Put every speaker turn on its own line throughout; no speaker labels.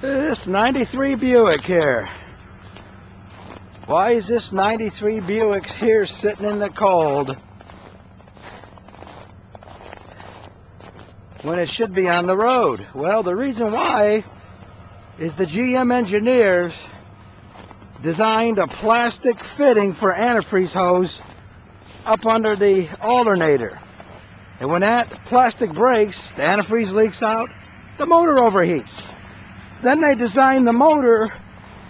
This 93 Buick here. Why is this 93 Buick here sitting in the cold when it should be on the road? Well, the reason why is the GM engineers designed a plastic fitting for antifreeze hose up under the alternator. And when that plastic breaks, the antifreeze leaks out, the motor overheats. Then they designed the motor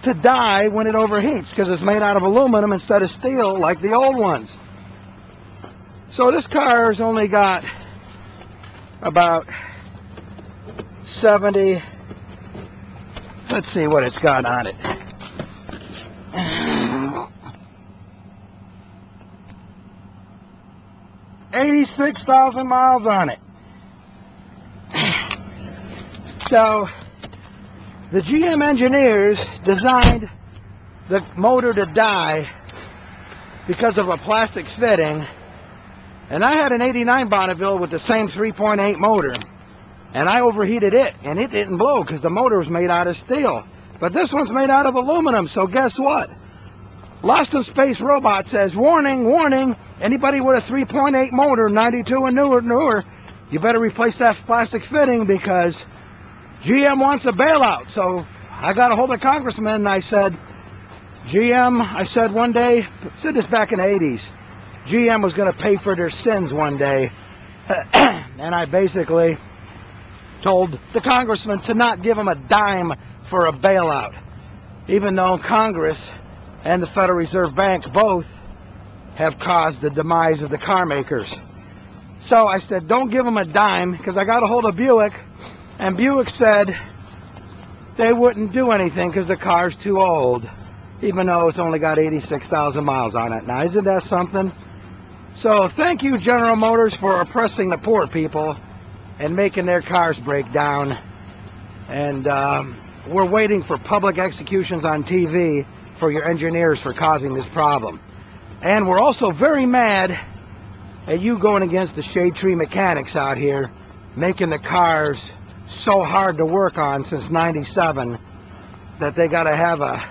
to die when it overheats because it's made out of aluminum instead of steel like the old ones. So this car's only got about 70, let's see what it's got on it. 86,000 miles on it. So the GM engineers designed the motor to die because of a plastic fitting, and I had an 89 Bonneville with the same 3.8 motor, and I overheated it, and it didn't blow because the motor was made out of steel. But this one's made out of aluminum, so guess what? Lost in Space Robot says, warning, warning, anybody with a 3.8 motor, 92 and newer, you better replace that plastic fitting because GM wants a bailout. So I got a hold of Congressman and I said, GM, I said one day, said this back in the 80s, GM was going to pay for their sins one day. And I basically told the congressman to not give him a dime for a bailout, even though Congress and the Federal Reserve Bank both have caused the demise of the car makers. So I said, don't give them a dime, because I got a hold of Buick, and Buick said they wouldn't do anything because the car's too old, even though it's only got 86,000 miles on it. Now, isn't that something? So thank you, General Motors, for oppressing the poor people and making their cars break down. And we're waiting for public executions on TV for your engineers for causing this problem. And we're also very mad at you going against the shade tree mechanics out here, making the cars so hard to work on since '97 that they got to have a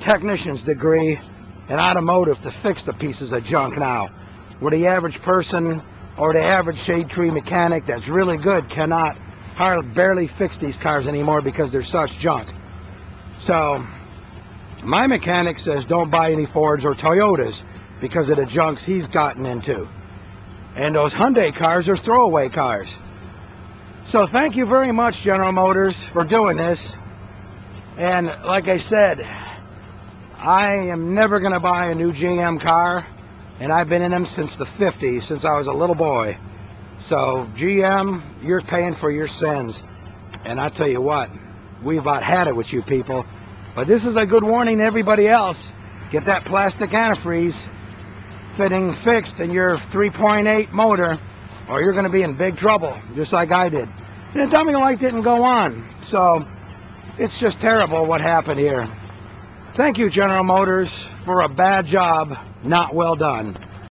technician's degree in automotive to fix the pieces of junk now, where the average person or the average shade tree mechanic that's really good cannot barely fix these cars anymore because they're such junk. So my mechanic says don't buy any Fords or Toyotas because of the junks he's gotten into. And those Hyundai cars are throwaway cars. So thank you very much, General Motors, for doing this. And like I said, I am never going to buy a new GM car, and I've been in them since the 50s, since I was a little boy. So GM, you're paying for your sins. And I tell you what, we've about had it with you people. But this is a good warning to everybody else. Get that plastic antifreeze fitting fixed in your 3.8 motor, or you're going to be in big trouble, just like I did. And the timing light didn't go on, so it's just terrible what happened here. Thank you, General Motors, for a bad job, not well done.